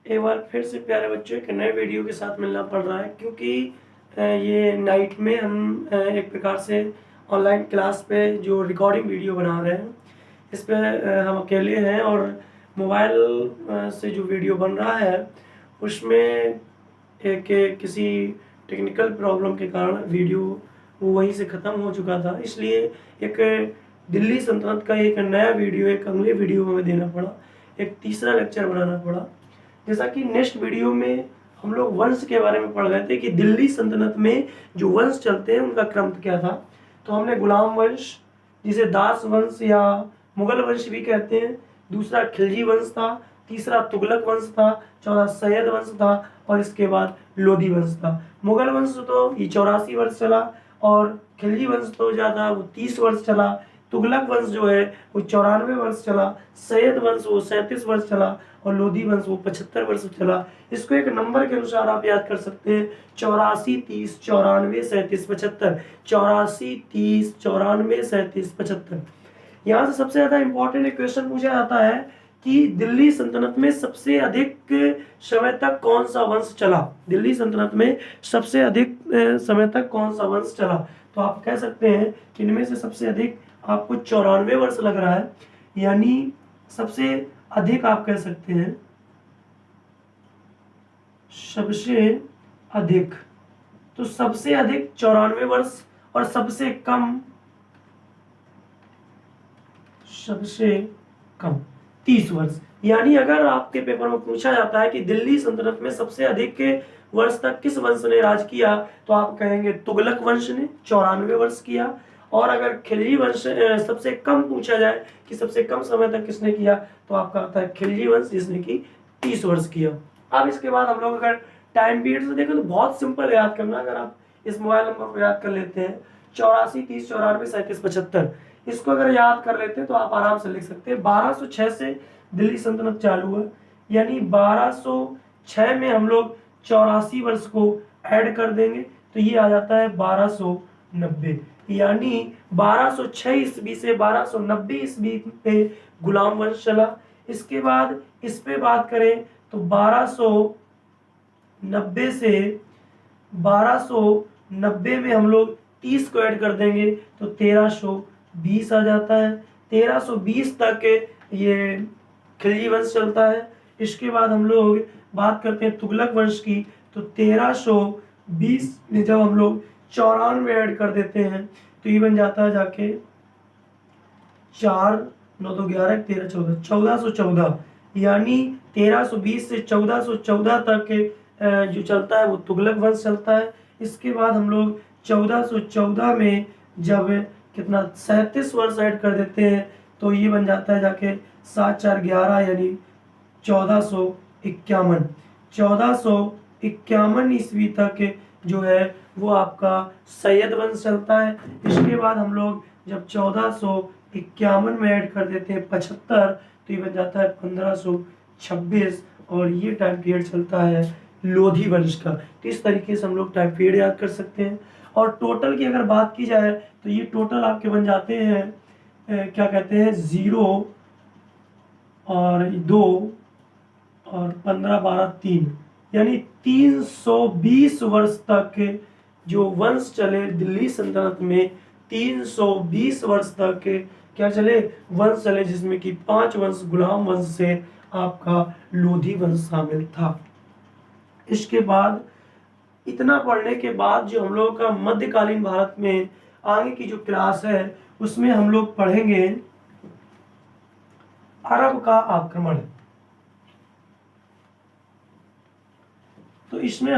एक बार फिर से प्यारे बच्चों एक नए वीडियो के साथ मिलना पड़ रहा है, क्योंकि ये नाइट में हम एक प्रकार से ऑनलाइन क्लास पे जो रिकॉर्डिंग वीडियो बना रहे हैं, इस पे हम अकेले हैं और मोबाइल से जो वीडियो बन रहा है उसमें किसी टेक्निकल प्रॉब्लम के कारण वीडियो वो वहीं से ख़त्म हो चुका था। इसलिए एक दिल्ली सल्तनत का एक नया वीडियो एक अगले वीडियो में देना पड़ा, एक तीसरा लेक्चर बनाना पड़ा। जैसा कि नेक्स्ट वीडियो में हम लोग वंश के बारे में पढ़ रहे थे कि दिल्ली सल्तनत में जो वंश चलते हैं उनका क्रम क्या था। तो हमने गुलाम वंश, जिसे दास वंश या मुगल वंश भी कहते हैं, दूसरा खिलजी वंश था, तीसरा तुगलक वंश था, चौथा सैयद वंश था और इसके बाद लोधी वंश था। मुगल वंश तो ये 84 वर्ष चला और खिलजी वंश तो ज़्यादा वो 30 वर्ष चला। तुगलक वंश जो है वो 94 वर्ष चला, सैयद वंश वो 37 वर्ष चला और लोधी वंश वो 75 वर्ष चला। इसको एक नंबर के अनुसार आप याद कर सकते हैं, 84, 30, 94, 37, 75। 84, 30, 94, 37, 75। यहाँ से सबसे ज़्यादा इंपॉर्टेंट एक क्वेश्चन पूछा जाता है कि दिल्ली सल्तनत में सबसे अधिक समय तक कौन सा वंश चला। दिल्ली सल्तनत में सबसे अधिक समय तक कौन सा वंश चला। तो आप कह सकते हैं कि इनमें से सबसे अधिक आपको 94 वर्ष लग रहा है, यानी सबसे अधिक आप कह सकते हैं सबसे अधिक। तो सबसे अधिक 94 वर्ष और सबसे कम 30 वर्ष। यानी अगर आपके पेपर में पूछा जाता है कि दिल्ली सल्तनत में सबसे अधिक वर्ष तक किस वंश ने राज किया, तो आप कहेंगे तुगलक वंश ने 94 वर्ष किया। और अगर खिलजी वंश सबसे कम पूछा जाए कि सबसे कम समय तक किसने किया, तो आपका आता है खिलजी वंश, जिसने कि 30 वर्ष किया। अब इसके बाद हम लोग अगर टाइम पीरियड से देखें तो बहुत सिंपल है याद करना। अगर आप इस मोबाइल नंबर को याद कर लेते हैं 84, 30, 94, 37, 75, इसको अगर याद कर लेते हैं तो आप आराम से लिख सकते हैं 1206 से दिल्ली सल्तनत चालू हुआ, यानी 1206 में हम लोग 84 वर्ष को ऐड कर देंगे तो ये आ जाता है 1290। यानी 1206 ईस्वी से 1290 ईस्वी पे गुलाम वंश चला। इसके बाद इस पे बात करें तो 1290 से 1290 में हम लोग 30 को ऐड कर देंगे तो 1320 आ जाता है। 1320 तक ये खिलजी वंश चलता है। इसके बाद हम लोग बात करते हैं तुगलक वंश की, तो 1320 में जब हम लोग 94 ऐड कर देते हैं तो ये बन जाता है जाके 4, 9, 2, 11, 13, 14, 1414। यानी 1320 से 1414 तक जो चलता है वो तुगलक वंश चलता है। इसके बाद हम लोग 1414 में जब कितना 37 वर्ष ऐड कर देते हैं तो ये बन जाता है जाके 7, 4, 11, यानी 1451। 1451 ईस्वी तक जो है वो आपका सैयद वंश चलता है। इसके बाद हम लोग जब 1451 में ऐड कर देते हैं 75 तो ये बन जाता है 1526 और ये टाइम पीरियड चलता है लोधी वंश का। तो इस तरीके से हम लोग टाइम पीरियड याद कर सकते हैं। और टोटल की अगर बात की जाए तो ये टोटल आपके बन जाते हैं क्या कहते हैं 0 और 2 और 15, 12, 3, यानी 320 वर्ष तक जो वंश चले दिल्ली सल्तनत में। 320 वर्ष तक क्या चले वंश चले, जिसमें कि 5 वंश गुलाम वंश से आपका लोधी वंश शामिल था। इसके बाद इतना पढ़ने के बाद जो हम लोगों का मध्यकालीन भारत में आगे की जो क्लास है उसमें हम लोग पढ़ेंगे अरब का आक्रमण। तो इसमें